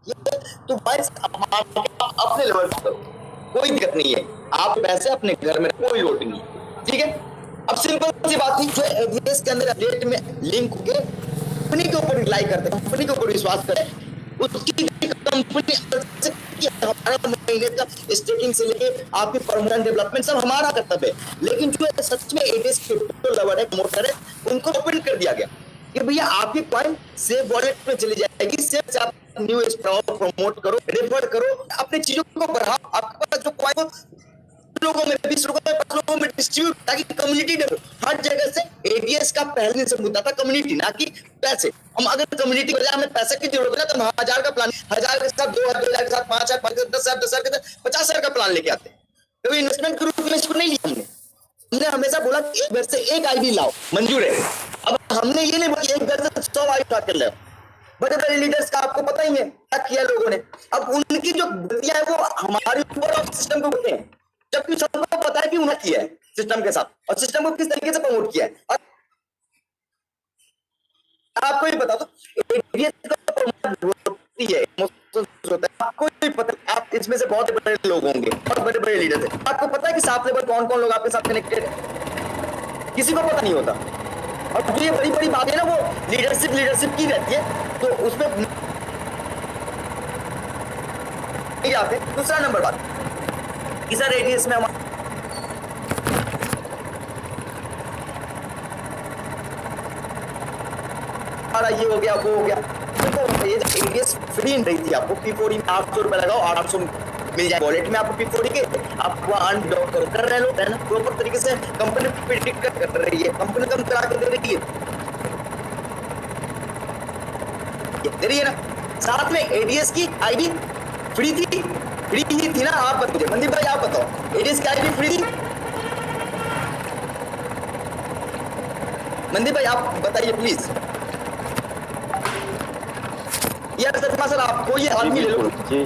तो भाई अपने लेवल पर करो, कोई दिक्कत नहीं है। आप पैसे अपने घर में, कोई लोड नहीं है, ठीक है। अब सिंपल सी बात थी, जो एडीएस के अंदर अपडेट में लिंक होके कंपनी के ऊपर रिलाई करते, कंपनी के ऊपर विश्वास करें, उसकी कंपनी हमारा महीने का स्टेटिंग से लेके आपकी परमानेंट डेवलपमेंट सब हमारा कर्तव्य है। लेकिन जो सच में एडीएस क्रिप्टो लवर है, प्रमोटर है, उनको ओपन कर दिया गया कि भैया आपकी कॉइन सेव वॉलेट में चली जाएगी, सेव से आप न्यू स्टॉक प्रमोट करो, रेफर करो, अपनी चीजों को बढ़ाओ, आपके पास जो कॉइन लोगों में, 20 लोगों में, 5 लोगों में डिस्ट्रीब्यूट, ताकि कम्युनिटी डेवलप। हर जगह से एडीएस का पहले दिन से मुद्दा था कम्युनिटी, ना कि पैसे। हम अगर कम्युनिटी बजाय हमें पैसे की जरूरत है तो हम 1000 का प्लान, 1000 के साथ 2000 के साथ 5000, 10,000, 10,000 के साथ 50,000 का प्लान लेके आते। कभी इन्वेस्टमेंट के रूप में इसको नहीं लिया हमने। हमने हमेशा बोला कि एक घर से एक आईडी लाओ, मंजूर है। अब हमने ये नहीं बोला एक घर से 100 आईडी उठा कर ले। बड़े बड़े लीडर्स का आपको पता ही है क्या किया लोगों ने। अब उनकी जो गलतियां है वो हमारे ऊपर और सिस्टम को होते हैं, जबकि सबको पता है कि उन्होंने किया है सिस्टम के साथ, और सिस्टम को किस तरीके से प्रमोट किया है। और आपको ही बता दो, एडीएस का प्रमोट होती है, होता है, आपको ही पता, आप इसमें से बहुत बड़े लोग होंगे, बहुत बड़े बड़े लीडर है, आपको पता है कि साथ लेवल कौन कौन लोग आपके साथ कनेक्टेड है, किसी को पता नहीं होता। और जो ये बड़ी बड़ी बात है ना, वो लीडरशिप की रहती है, तो उसमें नहीं आते। दूसरा नंबर बात कि सर एडीएस में हमारा ये हो गया, वो हो गया। तो ये जो एडीएस फ्री रही थी, आपको P4E में 800 रुपए लगाओ, 800 मिल जाए वॉलेट में आपको P4E के, आप वहाँ अनब्लॉक करो, कर रहे लोग, है ना, प्रॉपर तरीके से कंपनी प्रेडिक्ट कर रही है, कंपनी कम करा के दे रही है ना। साथ में एडीएस की आईडी फ्री थी, फ्री ही थी ना। आप बताइए मनदीप भाई, आप बताओ, एडीएस की आईडी फ्री थी? मनदीप भाई आप बताइए प्लीज। यार सर सर आपको ये आदमी ले लो जी,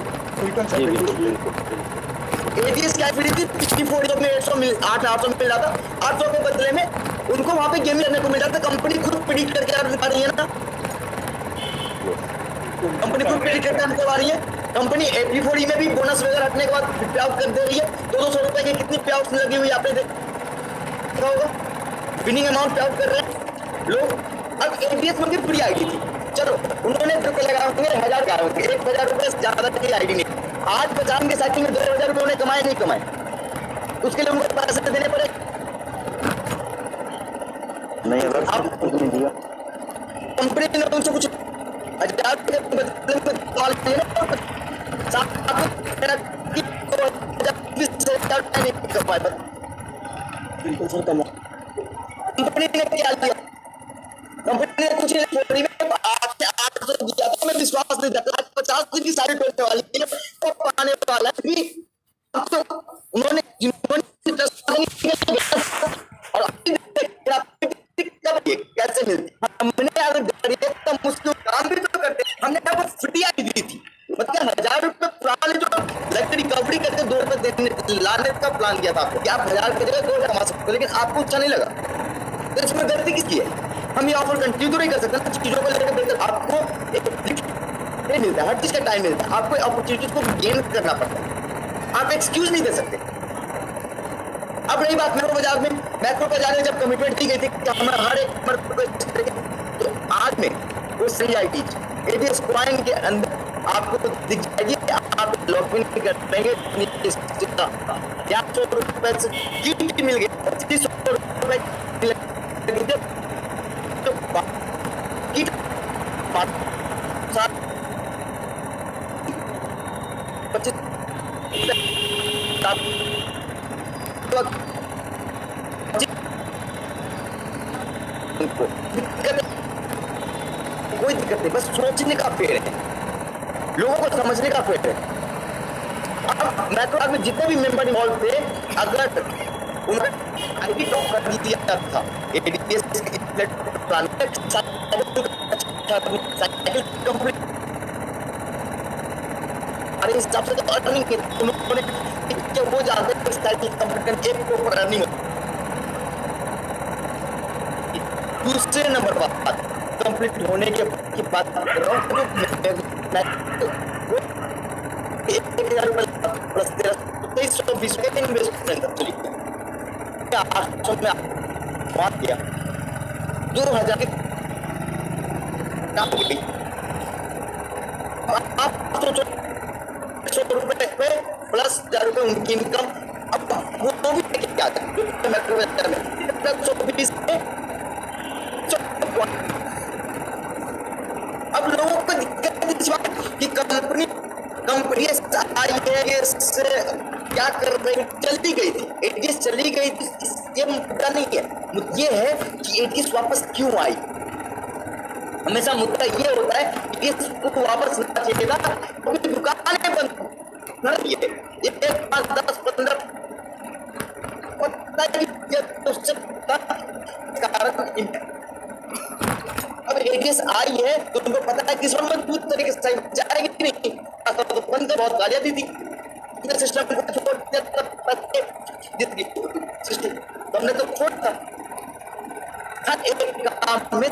एडीएस क्या फ्री थी, 54 में 800 मिल रहा था। 800 के बदले में उनको वहां पे गेम करने को मिल रहा था। कंपनी खुद प्रेडिक्ट करके आ रही है ना, कंपनी खुद प्रेडिक्ट करके आ रही है। कंपनी P4E में भी बोनस वगैरह हटने के बाद पे आउट कर दे रही है। 200 रुपए की कितनी पे आउट लगी हुई आपने देखा होगा, विनिंग अमाउंट पे आउट कर रहे हैं लोग। अब एडीएस में फ्री आईडी थी, चलो उन्होंने रुपए लगाए होंगे, 1000 लगाए होंगे, 1000 रुपए से ज्यादा की आईडी नहीं। आज बचान के साथ में 2000 रुपए उन्होंने कमाए नहीं कमाए, उसके लिए उनको पैसे देने पड़े नहीं। अगर आप नहीं दिया कंपनी ने उनसे कुछ 1000 के बदले में कॉल किया नहीं कर पाए, बिल्कुल सर कम। कंपनी ने क्या किया, कंपनी ने कुछ नहीं, 800 दिया था, मैं विश्वास नहीं करता। 50 दिन की सारी टोलने वाली है, तो पाने वाला भी तो उन्होंने और कैसे मिलती, हमने अगर मुश्किल काम भी तो करते, हमने क्या फ्री दी थी, मतलब 1000 रुपए पुराने जो रिकवरी करके 2 रुपए देने लाने का प्लान किया था आपको कि आप 1000 के जगह 2 कमा सकते हो, लेकिन आपको अच्छा नहीं लगा, तो इसमें गलती किसकी है? हम ये ऑफर कंटिन्यू तो नहीं कर सकते, चीजों को लेकर बेहतर आपको एक मिलता है, हर चीज का टाइम मिलता है, आपको अपॉर्चुनिटीज को गेन करना पड़ता है, आप एक्सक्यूज नहीं दे सकते। अब रही बात मैक्रो बाजार में, मैक्रो बाजार में जब कमिटमेंट दी गई थी कि हमारा हर एक, तो आज में वो सही आईडी एडीएस कॉइन के अंदर आपको दिख जाएगी, आप लॉग इन करेंगे, 400 रुपए से गिफ्ट मिल गया, 2500 रुपए तो किट कोई दिक्कत नहीं, बस सोचने का पेड़ है, लोगों को समझने का पेड़ है। अब मैक्रो में जितने भी मेंबर इन्वॉल्व थे, अगर उन्होंने आईडी लॉक कर दिया था एडीएस के प्लान कंप्लीट अरे हिसाब से तो अर्निंग के उन्होंने वो जानते हैं साइकिल कंप्लीट करके एक प्रॉपर अर्निंग। दूसरे नंबर पर कंप्लीट होने के बाद कर रहा हूँ ₹1000 प्लस 2320 का इन्वेस्टमेंट चली 800 में बात किया 2000 की काम हो गई। आप सोचो ₹100 पे प्लस ₹1000 उनकी इनकम, अब वो भी क्या मैक्रो बाजार में 120 में। अब लोगों को दिक्कत इस बात कि कंपनी क्या कर रही, चली गई थी एटीएस चली गई थी, ये मुद्दा नहीं है। मुद्दा ये है कि एटीएस वापस क्यों आई। हमेशा मुद्दा ये होता है कि इसको वापस ना चाहिए था क्योंकि दुकानें बंद कर दिए, ये 5 10 15 कारण। अब एटीएस आई है तो तुमको पता है किस मजबूत तरीके से जाएगी नहीं, तो बंद बहुत गालियां दी थी सिस्टम को छोड़ दिया, सिस्टम हमने तो छोड़ था हर एक काम में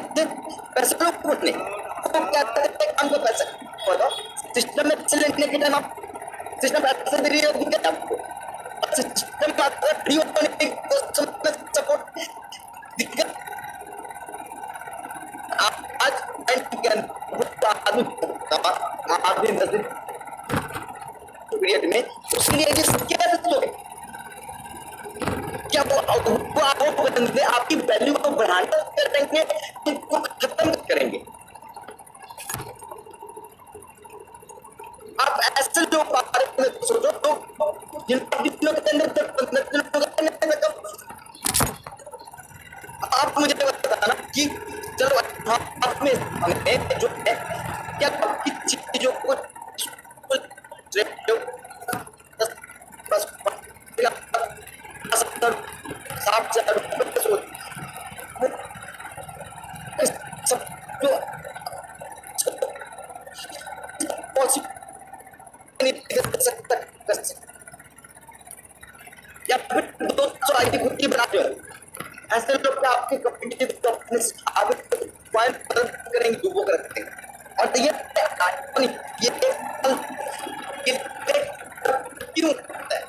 पैसे लोग उठने तो क्या करते काम को पैसा बताओ सिस्टम में पैसे लेने के टाइम आप सिस्टम पैसे दे रही है आपको, सिस्टम का फ्री होने की सपोर्ट दिक्कत। आज आदमी 10 दिन पीरियड में उसके लिए क्या वो बंदे आपकी वैल्यू को बढ़ाने करेंगे, इनको खत्म करेंगे। आप ऐसे लोग बारे में सोचो तो जिनके दिनों के अंदर आप मुझे बताना कि चलो आप में हमें जो है क्या आपकी चीजों को 60,000 सब जो या फिर 200 आईडी खुद की बनाते हो, ऐसे लोग आपके कम्पिटिटिव पॉइंट करेंगे, वो करते हैं। और ये क्यों होता है?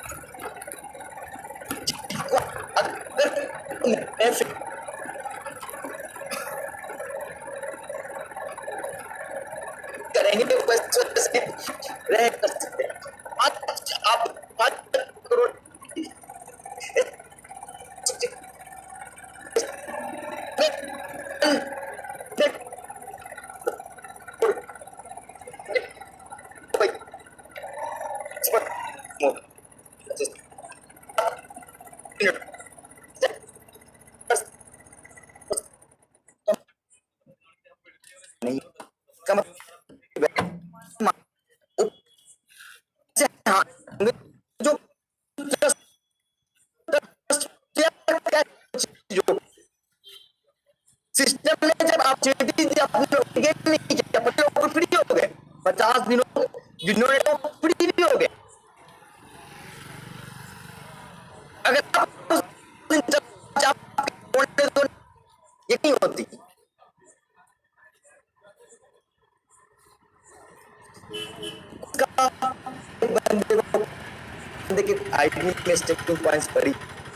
करेंगे तो वैसे रह कर सकते हैं। आज आप 5 करोड़ नहीं कम जो सिस्टम ने जब आप नहीं किया लोग फ्री हो गए, 50 दिनों जिन्होंने तो फ्री भी हो गए। अगर ये नहीं होती बंदे के आईडी में स्टेकिंग पॉइंट्स भरी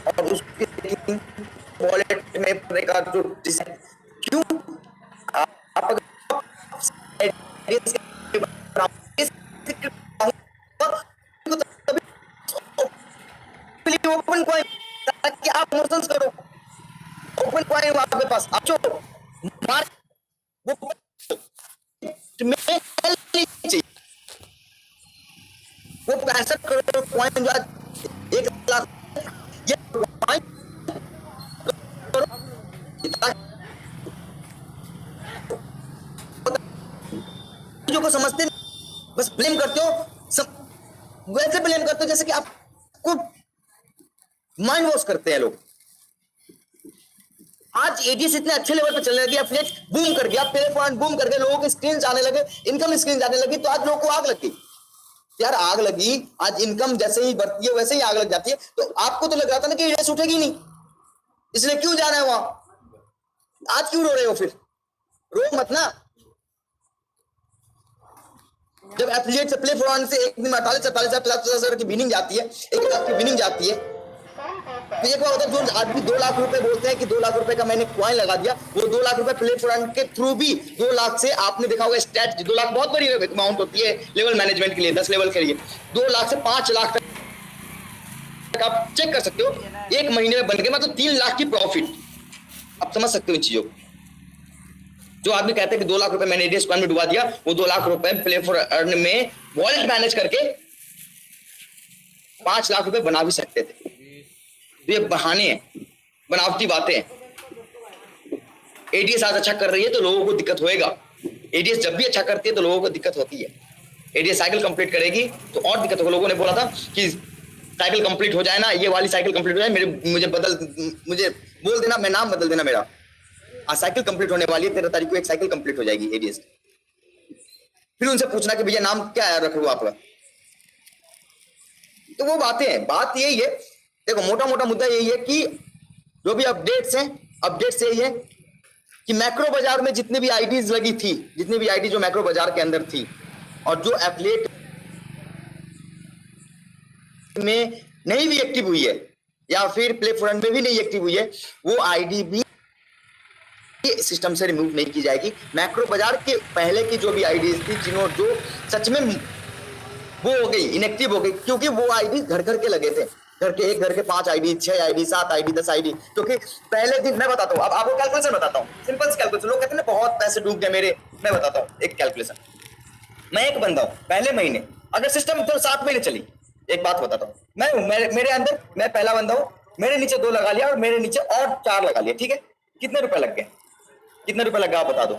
और उसकी वॉलेट में भरने का जो क्यों आप अगर ओपन कॉइन ताकि आप प्रमोशंस करो, ओपन कॉइन आपके पास आप जो मार वो में चाहिए वो 65 करोड़ कॉइन जो 1 लाख ये कॉइन को समझते बस ब्लेम करते हो, वैसे ब्लेम करते हो जैसे कि आपको माइंड वॉश करते हैं लोग। आज एडीएस इतने अच्छे लेवल पे चलने लगी, एफिलिएट बूम कर गया, पे पॉइंट बूम कर गए, लोगों के स्क्रीन आने लगे, इनकम स्क्रीन आने लगी, तो आज लोगों को आग लग गई। यार आग लगी, आज इनकम जैसे ही बढ़ती है वैसे ही आग लग जाती है। तो आपको तो लग रहा था ना कि एडीएस उठेगी नहीं, इसलिए क्यों जाना है वहां, आज क्यों रो रहे हो? फिर रो मत ना, जब एफिलिएट से प्ले फॉर से एक दिन में 48,000 की विनिंग जाती है, 1 लाख की विनिंग जाती है, तो एक बार जो आदमी 2 लाख रुपए बोलते हैं कि 2 लाख रुपए का मैंने कॉइन लगा दिया, वो 2 लाख रुपए प्ले फॉर के थ्रू भी 2 लाख से आपने देखा होगा स्टैट, 2 लाख बहुत बड़ी अमाउंट होती है लेवल मैनेजमेंट के लिए, 10 लेवल के लिए 2 लाख से 5 लाख तक आप चेक कर सकते हो एक महीने में बन के, मतलब 3 लाख की प्रॉफिट। आप समझ सकते हो इन चीजों को। जो आदमी कहते हैं कि 2 लाख रुपए मैंने एडीएस कॉइन में डुबा दिया, वो 2 लाख रुपए प्ले फॉर अर्न में वॉलेट मैनेज करके 5 लाख रुपए बना भी सकते थे। तो ये बहाने हैं, बनावटी बातें हैं। एडीएस आज अच्छा कर रही है तो लोगों को दिक्कत होएगा, एडीएस जब भी अच्छा करती है तो लोगों को दिक्कत होती है। एडीएस साइकिल कंप्लीट करेगी तो और दिक्कत होगा। लोगों ने बोला था कि साइकिल कंप्लीट हो जाए ना, ये वाली साइकिल कंप्लीट हो जाए, मुझे बोल देना, मैं नाम बदल देना मेरा। आज साइकिल कंप्लीट होने वाली है, 13 तारीख को एक साइकिल कंप्लीट हो जाएगी एडीएस। फिर उनसे पूछना कि भैया नाम क्या है रखो आपका। तो वो बातें हैं, बात यही है। देखो मोटा मोटा मुद्दा यही है कि जो भी अपडेट्स हैं, अपडेट्स यही है कि मैक्रो बाजार में जितने भी आईडीज लगी थी, जितने भी आईडी जो मैक्रो बाजार के अंदर थी और जो एफिलिएट में नहीं भी एक्टिव हुई है या फिर प्ले फॉर में भी नहीं एक्टिव हुई है, वो आईडी भी सिस्टम से रिमूव नहीं की जाएगी। मैक्रो बाजार के पहले की जो भी आईडीज थी, जिन्हों जो सच में वो हो गई, इनएक्टिव हो गई, क्योंकि वो आईडी घर घर के लगे थे, एक घर के 5 आईडी, 6 आईडी, 7 आईडी, 10 आईडी। क्योंकि पहले दिन मैं बताता हूँ, अब आपको कैलकुलेशन बताता हूँ, सिंपल कैलकुलेशन। लोग कहते हैं ना बहुत पैसे डूब गए मेरे, मैं बताता हूँ एक कैलकुलेशन। मैं एक बंदा हूँ, पहले महीने अगर सिस्टम तो 7 महीने चली, एक बात बताता हूँ, मेरे अंदर मैं पहला बंदा हूँ, मेरे नीचे 2 लगा लिया और मेरे नीचे और 4 लगा लिया, ठीक है। कितने रुपए लग गए, कितने रुपए लगा आप बता दो,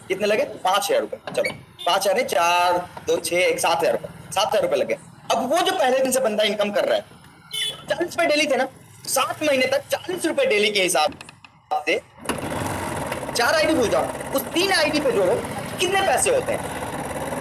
कितने लगे? 5,000 रुपए। चलो 5,000 नहीं, 4 2 6 1 7,000 रुपए, 7,000 रुपए लगे। अब वो जो पहले दिन से बंदा इनकम कर रहा है, 40 रुपए डेली थे ना, 7 महीने तक 40 रुपए डेली के हिसाब से 4 आईडी भूल जाओ, उस 3 आईडी पे जोड़ो कितने पैसे होते हैं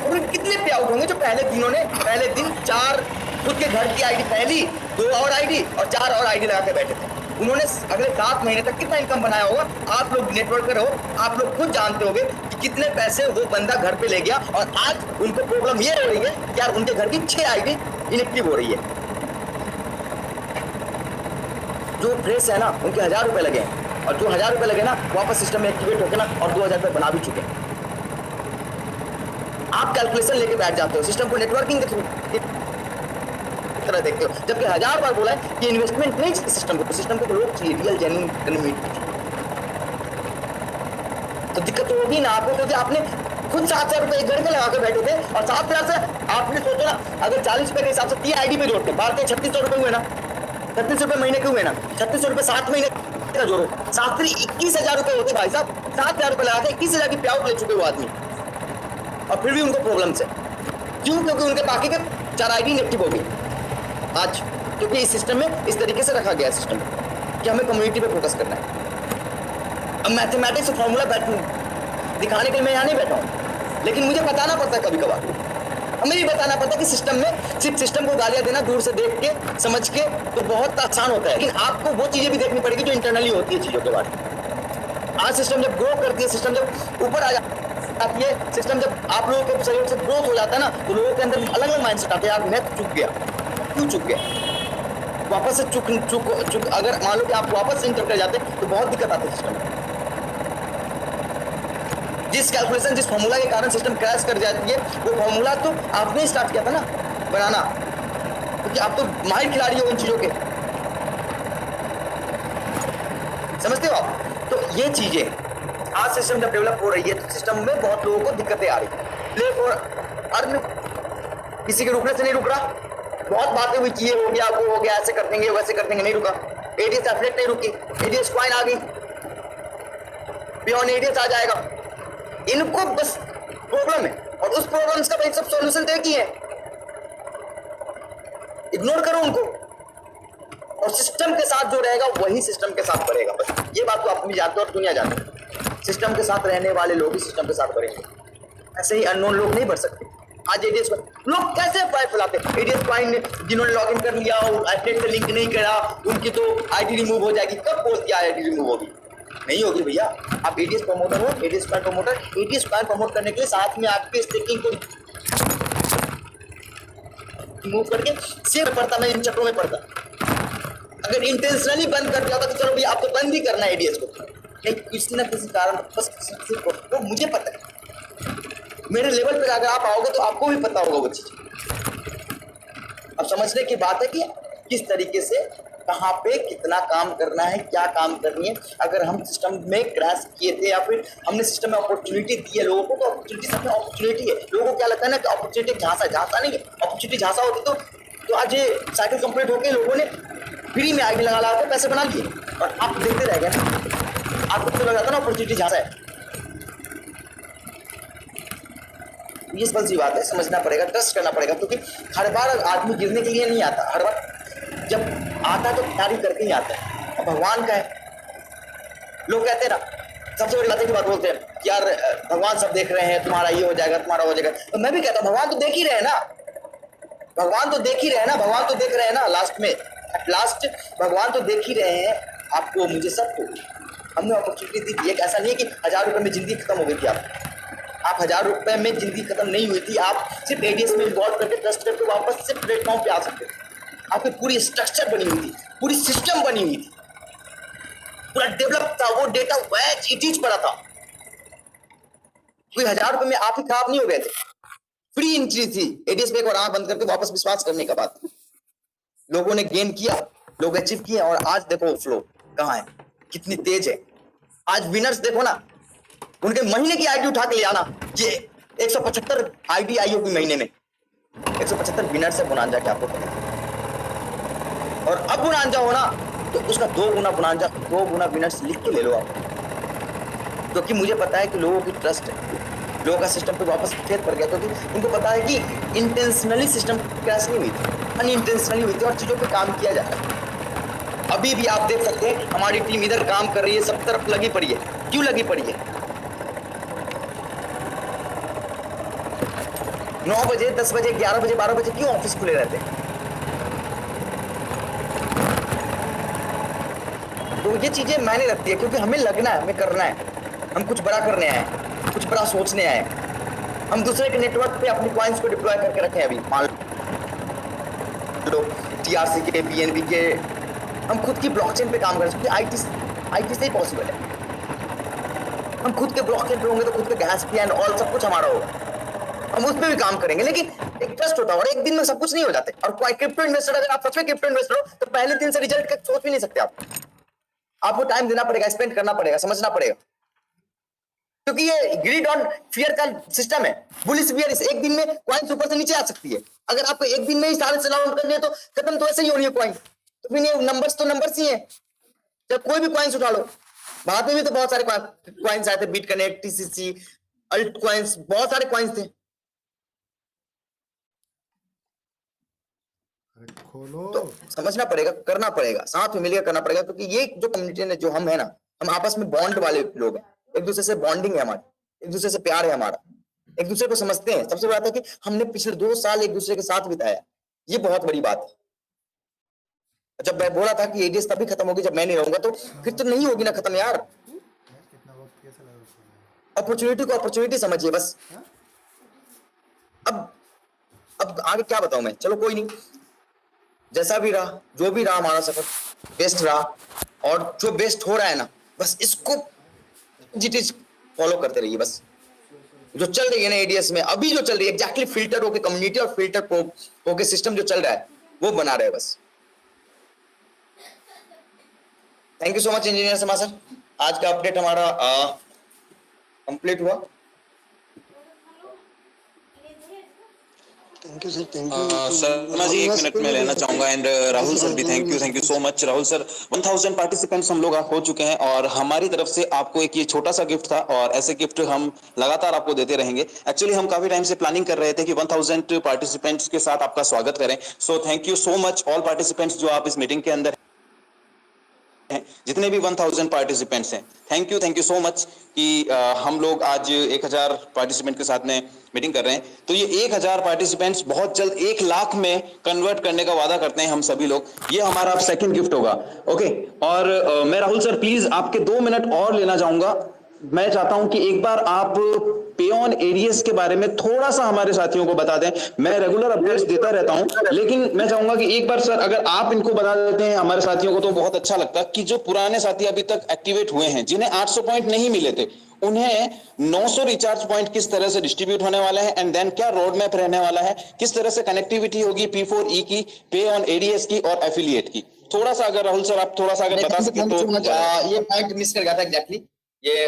और कितने पे आउट होंगे। जो पहले दिन 4 खुद के घर की आईडी पहली, 2 और आईडी और 4 और आईडी लगा के बैठे थे। उन्होंने अगले 7 महीने तक कितना इनकम बनाया होगा। आप लोग नेटवर्क पे रहो, आप लोग खुद जानते होंगे कि कितने पैसे वो बंदा घर पे ले गया। और आज उनको प्रॉब्लम ये हो रही है कि यार उनके घर की 6 आईडी इनएक्टिव हो रही है। जो फ्रेश है ना, उनके 1,000 रुपए लगे हैं और जो 1,000 रुपए लगे ना, वापस सिस्टम में एक्टिवेट होकर ना और 2,000 रुपए बना भी चुके हैं। आप कैलकुलेशन लेके बैठ जाते हो, सिस्टम को नेटवर्किंग तरह देखते हो, जबकि 1000 बार बोला है कि इन्वेस्टमेंट नहीं सिस्टम को तो लोग चाहिए, रियल जेन्युइन कम्युनिटी। तो दिक्कत तो होगी ना आपको, क्योंकि आपने खुद 7,000 रुपए एक घर में लगा के बैठे थे और 7,000 से आपने सोचो ना, अगर 40 रुपए के हिसाब से 3 आईडी पे जोड़ते 3600 रुपए हुए ना, 36 रुपए महीने के हुए ना, 3600 रुपए 7 महीने का जोड़ो, 7 3 21,000 रुपए होते भाई साहब। 7,000 रुपए लगा के 21,000 की पे आउट ले चुके वो आदमी, और फिर भी उनको प्रॉब्लम से क्यों? क्योंकि उनके बाकी के 4 आईडी इनएक्टिव हो गई आज, क्योंकि इस सिस्टम में इस तरीके से रखा गया है सिस्टम कि हमें कम्युनिटी पे फोकस करना है। अब मैथमेटिक्स फॉर्मूला दिखाने के लिए मैं यहाँ नहीं बैठा हूँ, लेकिन मुझे बताना पड़ता है कभी कभार। हमें भी बताना पड़ता है कि सिस्टम में सिर्फ सिस्टम को गालियाँ देना दूर से देख के समझ के तो बहुत आसान होता है, लेकिन आपको वो चीजें भी देखनी पड़ेगी जो इंटरनली होती है चीजों के बारे में। आज सिस्टम जब ग्रो करती है, सिस्टम जब ऊपर आ जाती है, सिस्टम जब आप लोगों के शरीर से ग्रोथ हो जाता है ना, तो लोगों के अंदर अलग अलग माइंडसेट आते हैं। यार मैं तो चुक गया, क्यों चुक गया? वापस से चुक अगर मान लो कि आप वापस से इंटर कर जाते तो बहुत दिक्कत आती है सिस्टम में। जिस कैलकुलेशन, जिस फॉर्मूला के कारण सिस्टम क्रैश कर जाती है, वो फॉर्मूला तो आपने स्टार्ट किया था ना बनाना, क्योंकि आप तो माहिर खिलाड़ी हो इन चीजों के, समझते हो आप? तो ये चीजें आज सिस्टम जब डेवलप हो रही है तो सिस्टम में बहुत लोगों को दिक्कतें आ रही है। प्ले फॉर अर्न किसी के रुकने से नहीं रुक रहा, बहुत बातें हुई कि ये हो गया, वो हो गया, ऐसे कर देंगे वैसे कर देंगे, नहीं रुका। एडीएस एफिलिएट नहीं रुकी, एडीएस कॉइन आ गई, बियॉन्ड एडीएस आ जाएगा। इनको बस प्रॉब्लम है और उस प्रॉब्लम्स का भाई सब सॉल्यूशन तो एक ही है, इग्नोर करो उनको और सिस्टम के साथ जो रहेगा वही सिस्टम के साथ बढ़ेगा। बस ये बात तो आप भी जानते हो और दुनिया जानते हो, सिस्टम के साथ रहने वाले लोग ही सिस्टम के साथ बढ़ेंगे, ऐसे ही अननोन लोग नहीं बढ़ सकते। आज एडीएस लोग कैसे अप्लाई फैलाते हैं? एडीएस कॉइन जिन्होंने लॉगिन कर लिया और एफिलिएट से लिंक नहीं करा, उनकी तो आईडी रिमूव हो जाएगी। कब पोस्ट किया आईडी रिमूव होगी? नहीं होगी भैया। आप एडीएस प्रमोटर हो, ADS coin promoter, ADS coin promote करने के लिए साथ में आपके स्टेकिंग को मूव करके सेव पढ़ता, मैं इन चक्रों में पढ़ता। अगर इंटेंशनली बंद कर दिया होता तो चलो भैया आपको बंद ही करना है एडीएस को, नहीं किसी ना किसी कारण बस तो मुझे पता है, मेरे लेवल पे अगर आप आओगे तो आपको भी पता होगा वो चीज। अब समझने की बात है कि किस तरीके से कहाँ पे कितना काम करना है, क्या काम करनी है। अगर हम सिस्टम में क्रैश किए थे या फिर हमने सिस्टम में अपॉर्चुनिटी दी है लोगों को, तो अपॉर्चुनिटी सब में अपॉर्चुनिटी है। लोगों को क्या लगता है ना कि अपॉर्चुनिटी झांसा नहीं है। अपॉर्चुनिटी झांसा होती तो आज ये साइकिल कंप्लीट होके लोगों ने फ्री में आईडी लगा के पैसे बना लिए और आप देखते रह गए ना, आपको तो लग जाता ना अपॉर्चुनिटी झांसा है। ये सिंपल सी बात है, समझना पड़ेगा, ट्रस्ट करना पड़ेगा, क्योंकि हर बार आदमी गिरने के लिए नहीं आता, हर बार जब आता है तो तैयारी करके ही आता है। और भगवान का है, लोग कहते हैं ना, सबसे बड़ी बात की बात बोलते हैं यार भगवान सब देख रहे हैं, तुम्हारा ये हो जाएगा, तुम्हारा हो जाएगा। तो मैं भी कहता हूँ भगवान तो देख ही रहे हैं ना, भगवान तो देख ही रहे हैं ना, भगवान तो देख रहे हैं ना। लास्ट भगवान तो देख ही रहे हैं आपको, मुझे, सबको। हमने अपॉर्चुनिटी दी थी। एक ऐसा नहीं है कि 1000 रुपए में जिंदगी खत्म हो गई थी आप 1000 रुपए में जिंदगी खत्म नहीं हुई थी। आप सिर्फ एडीएस में इन्वॉल्व करके ट्रस्ट करके वापस से प्लेटफॉर्म पे आ सकते थे। आपकी पूरी स्ट्रक्चर बनी हुई थी, पूरी सिस्टम बनी हुई थी, पूरा डेवलप था, वो डेटा वैच इट पड़ा था। कोई 1000 रुपए में आप ही खराब नहीं हो गए थे, फ्री एंट्री थी एडीएस पे। एक बार आंख बंद करके वापस विश्वास करने का बात, लोगों ने गेन किया, लोग अचीव किए, और आज देखो फ्लो कहाँ है, कितनी तेज है। आज विनर्स देखो ना, उनके महीने की आईडी उठा के ले आना, ये 175 आईडी आई होगी महीने में, 175 विनर्स है बोनांजा के, आपको पता है। और अब बोनांजा हो ना तो उसका 2 गुना बोनांजा, 2 गुना विनर्स लिख के ले लो आप, क्योंकि मुझे पता है कि लोगों की ट्रस्ट है, लोगों का सिस्टम पे वापस खेत पड़ गया, क्योंकि उनको पता है कि इंटेंशनली सिस्टम क्रैश नहीं हुई थी, अनइंटेंशनली हुई थी और चीजों पे काम किया जा रहा है। अभी भी आप देख सकते हैं हमारी टीम इधर काम कर रही है, सब तरफ लगी पड़ी है। क्यों लगी पड़ी है? 9 बजे, 10 बजे, 11 बजे, 12 बजे क्यों ऑफिस खुले रहते हैं? तो ये चीजें मायने रखती है, क्योंकि हमें लगना है, हमें करना है, हम कुछ बड़ा करने आए हैं, कुछ बड़ा सोचने आए हैं। हम दूसरे के नेटवर्क पे अपनी कॉइन्स को डिप्लॉय करके रखे हैं। अभी मान लो टीआरसी के, बीएनबी के, हम खुद की ब्लॉकचेन पे काम कर सकते हैं। आईटी से ही पॉसिबल है। हम खुद के ब्लॉकचेन पे होंगे तो खुद के गैस फी एंड ऑल सब कुछ हमारा होगा, हम उस पर भी काम करेंगे। लेकिन एक ट्रस्ट होता है, और एक दिन में सब कुछ नहीं हो जाते। और कोई क्रिप्टो इन्वेस्टर, अगर आप सच में क्रिप्टो इन्वेस्टर हो तो पहले दिन से रिजल्ट का सोच भी नहीं सकते आप। आपको टाइम देना पड़ेगा, स्पेंड करना पड़ेगा, समझना पड़ेगा, क्योंकि ये ग्रीड ऑन फियर का सिस्टम है। बुलिश बियरिश, एक दिन में कॉइन्स ऊपर से नीचे आ सकती है। अगर आपको एक दिन में ही सारे सेल आउट करने हैं तो खत्म तो ऐसे ही हो रही है कॉइन। तो फिर ये नंबर्स तो नंबर्स ही है। जब कोई भी कॉइन्स उठा लो, बाद में भी तो बहुत सारे कॉइन्स आए थे, BitConnect, TCC, alt coins, बहुत सारे कॉइन्स थे। खोलो, तो समझना पड़ेगा, करना पड़ेगा, साथ में मिलकर करना पड़ेगा, क्योंकि ये जो कम्युनिटी ने, जो हम है ना, हम आपस में बॉन्ड वाले लोग हैं। एक दूसरे से बॉन्डिंग है हमारी, एक दूसरे से प्यार है हमारा, एक दूसरे को समझते हैं। सबसे बड़ी बात है कि हमने पिछले 2 साल एक दूसरे के साथ बिताया, ये बहुत बड़ी बात है। जब मैं बोला था कि एडीएस तभी खत्म होगी जब मैं नहीं रहूंगा, तो फिर तो नहीं होगी ना खत्म यार। कितना वक्त कैसा लगा? अपॉर्चुनिटी को अपॉर्चुनिटी समझिए बस। अब आगे क्या बताऊं मैं, चलो कोई नहीं, जैसा भी रहा, जो भी रहा, हमारा सफर बेस्ट रहा, और जो बेस्ट हो रहा है ना, बस इसको फॉलो करते रहिए। बस जो चल रही है ना एडीएस में, अभी जो चल रही है एग्जैक्टली फिल्टर होके कम्युनिटी और फिल्टर होके सिस्टम जो चल रहा है वो बना रहे बस। Thank you so much engineer Sharma sir, आज का अपडेट हमारा कंप्लीट हुआ। Thank you sir, thank you Sharma ji, 1 minute में लेना चाहूंगा, एंड राहुल सर भी thank you so much. Rahul sir, 1000 participants हम लोग हो चुके हैं, और हमारी तरफ से आपको एक ये छोटा सा गिफ्ट था, और ऐसे गिफ्ट हम लगातार आपको देते रहेंगे। एक्चुअली हम काफी टाइम से प्लानिंग कर रहे थे कि 1000 पार्टिसिपेंट्स के साथ आपका स्वागत करें। So thank you so much all participants जो आप इस मीटिंग के अंदर हैं, जितने भी 1000 पार्टिसिपेंट्स हैं, थैंक यू सो मच कि हम लोग आज 1000 पार्टिसिपेंट के साथ में मीटिंग कर रहे हैं। तो ये 1000 पार्टिसिपेंट्स बहुत जल्द 1 लाख में कन्वर्ट करने का वादा करते हैं हम सभी लोग। ये हमारा अब सेकंड गिफ्ट होगा, ओके। और मैं राहुल सर प्लीज आपके 2 मिनट और लेना चाहूंगा, मैं चाहता हूं कि एक बार आप पे ऑन एडीएस के बारे में थोड़ा सा हमारे साथियों को बता दें। मैं रेगुलर अपडेट्स देता रहता हूं, लेकिन मैं चाहूंगा कि एक बार सर अगर आप इनको बता देते हैं हमारे साथियों को तो बहुत अच्छा लगता कि जो पुराने साथी अभी तक एक्टिवेट हुए हैं, जिन्हें 800 पॉइंट नहीं मिले थे, उन्हें 900 रिचार्ज पॉइंट किस तरह से डिस्ट्रीब्यूट होने वाला है, एंड देन क्या रोड मैप रहने वाला है, किस तरह से कनेक्टिविटी होगी P4E की, पे ऑन एडीएस की और एफिलिएट की। थोड़ा सा अगर राहुल सर आप थोड़ा सा अगर बता सके तो। ये पॉइंट मिस कर गया था एग्जैक्टली। ये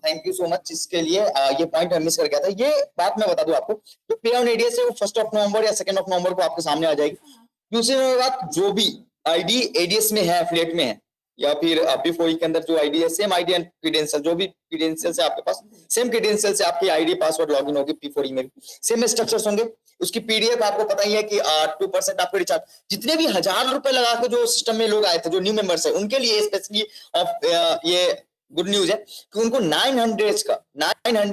थैंक यू सो मच इसके लिए। ये पॉइंट मिस कर गया था। ये बात मैं बता दूं आपको, तो पे ऑन एडीएस है वो 1 नवंबर या 2 नवंबर को आपके सामने आ जाएगी। दूसरी बात, जो भी आईडी एडीएस में है, एफिलिएट में है, या फिर P4E के अंदर जो आईडी है, सेम आईडी एंड क्रेडेंशियल, जो भी क्रेडेंशियल है आपके पास, सेम क्रेडेंशियल से आपकी आईडी पासवर्ड लॉगिन होगी। P4E में भी सेम स्ट्रक्चर्स होंगे। उसकी पीडीएफ आपको पता ही है कि 2% आपको रिचार्ज, जितने भी 1000 रुपए लगा के जो सिस्टम में लोग आए थे, जो न्यू मेंबर्स है, उनके लिए स्पेशली ये गुड न्यूज है कि उनको 900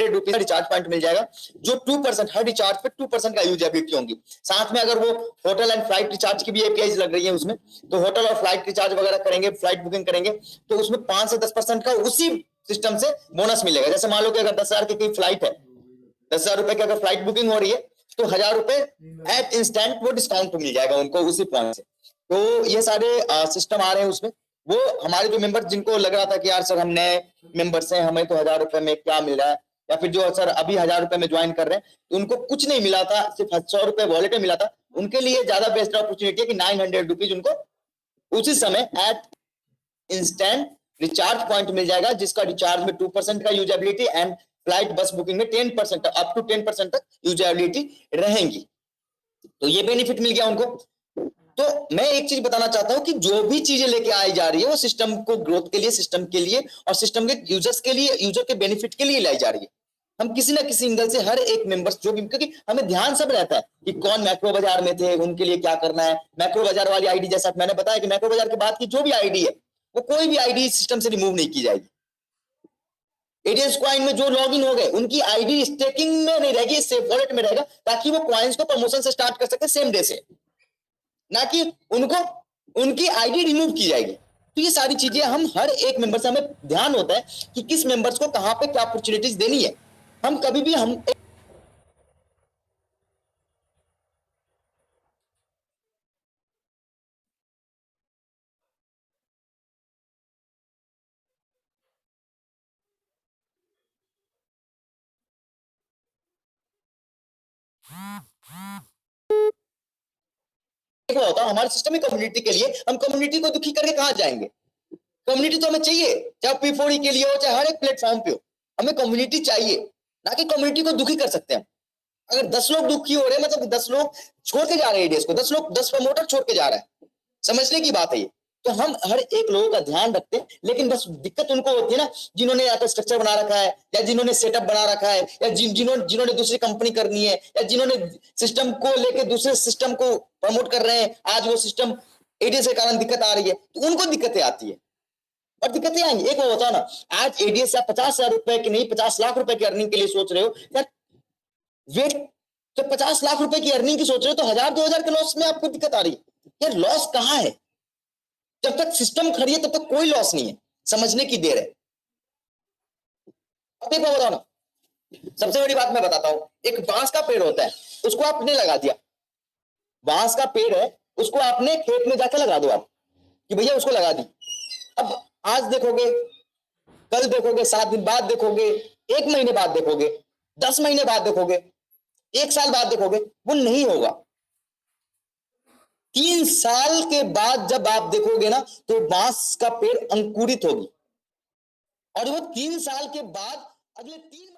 रुपीज का रिचार्ज पॉइंट मिल जाएगा, जो 2% हर रिचार्ज पे 2% का यूजेबिलिटी होंगी। साथ में अगर वो होटल एंड फ्लाइट रिचार्ज की भी एपीआई लग रही है उसमें, तो होटल और फ्लाइट रिचार्ज वगैरह करेंगे, फ्लाइट बुकिंग करेंगे, तो उसमें 5 से 10% का उसी सिस्टम से बोनस मिलेगा। जैसे मान लो कि अगर 10,000 की कोई फ्लाइट है, 10,000 रुपए की अगर फ्लाइट बुकिंग हो रही है, तो 1,000 रुपए एट इंस्टेंट वो डिस्काउंट मिल जाएगा उनको उसी पॉइंट से। तो ये सारे सिस्टम आ रहे हैं उसमें। वो हमारे जो मेंबर, जिनको लग रहा था कि यार सर हम नए मेंबर्स हैं, हमें तो 1,000 रुपए में क्या मिल रहा है, या फिर जो सर अभी 1,000 रुपए में ज्वाइन कर रहे हैं तो उनको कुछ नहीं मिला था, सिर्फ 100 रुपए वॉलेट में मिला था, उनके लिए ज्यादा बेस्ट अपॉर्चुनिटी है कि 900 रुपीज उनको उसी समय एट इंस्टेंट रिचार्ज पॉइंट मिल जाएगा, जिसका रिचार्ज में 2% का यूजेबिलिटी एंड फ्लाइट बस बुकिंग में 10% अप टू 10% तक यूजेबिलिटी रहेंगी। तो ये बेनिफिट मिल गया उनको। तो मैं एक चीज बताना चाहता हूं कि जो भी चीजें लेके आई जा रही है वो सिस्टम को ग्रोथ के लिए, सिस्टम के लिए और सिस्टम के यूजर्स के लिए, यूजर के बेनिफिट के लिए लाई जा रही है। हम किसी ना किसी एंगल से हर एक मेंबर्स जो भी, क्योंकि हमें ध्यान सब रहता है कि कौन मैक्रो बाजार में थे, उनके लिए क्या करना है। मैक्रो बाजार वाली आईडी, जैसा मैंने बताया कि मैक्रो बाजार के बाद की जो भी आईडी है वो कोई भी आईडी सिस्टम से रिमूव नहीं की जाएगी। एडीएस कॉइन में जो लॉगिन हो गए उनकी आईडी स्टेकिंग में नहीं रहेगी, सेफ वॉलेट में रहेगा, ताकि वो कॉइन्स को प्रमोशन से स्टार्ट कर सके सेम डे से, ना कि उनको उनकी आईडी रिमूव की जाएगी। तो ये सारी चीजें हम हर एक मेंबर से हमें ध्यान होता है कि किस मेंबर्स को कहां पे क्या अपॉर्चुनिटीज देनी है। हम कभी भी हम होता है हमारे सिस्टम में कम्युनिटी के लिए, हम कम्युनिटी को दुखी करके कहां जाएंगे। कम्युनिटी तो हमें चाहिए, चाहे P4E के लिए हो, चाहे हर एक प्लेटफॉर्म पे हो, हमें कम्युनिटी चाहिए, ना कि कम्युनिटी को दुखी कर सकते हैं। अगर 10 लोग दुखी हो रहे हैं, मतलब 10 लोग छोड़ के जा रहे हैं एडीएस को, 10 प्रमोटर छोड़ के जा रहे हैं, समझने की बात है ये। तो हम हर एक लोगों का ध्यान रखते हैं, लेकिन बस दिक्कत उनको होती है ना, जिन्होंने या तो स्ट्रक्चर बना रखा है, या जिन्होंने सेटअप बना रखा है, या जिन्होंने दूसरी कंपनी करनी है, या जिन्होंने सिस्टम को लेके दूसरे सिस्टम को प्रमोट कर रहे हैं, आज वो सिस्टम एडीएस के कारण दिक्कत आ रही है, तो उनको दिक्कतें आती है और दिक्कतें आएंगी। एक वो होता है ना, आज एडीएस आप 50,000 रुपए की नहीं 50 लाख रुपए की अर्निंग के लिए सोच रहे हो यार, वेट, तो 50 लाख रुपए की अर्निंग की सोच रहे हो तो 1,000-2,000 के लॉस में आपको दिक्कत आ रही है यार। लॉस कहां है? जब तक सिस्टम खड़ी है तब तक कोई लॉस नहीं है, समझने की देर है। अब एक बताओ ना, सबसे बड़ी बात मैं बताता हूं, एक बांस का पेड़ होता है, उसको आपने लगा दिया, बांस का पेड़ है, उसको आपने खेत में जाकर लगा दो आप कि भैया उसको लगा दी। अब आज देखोगे, कल देखोगे, 7 दिन बाद देखोगे, 1 महीने बाद देखोगे, 10 महीने बाद देखोगे, 1 साल बाद देखोगे, वो नहीं होगा। 3 साल के बाद जब आप देखोगे ना, तो बांस का पेड़ अंकुरित होगी, और वो 3 साल के बाद अगले 3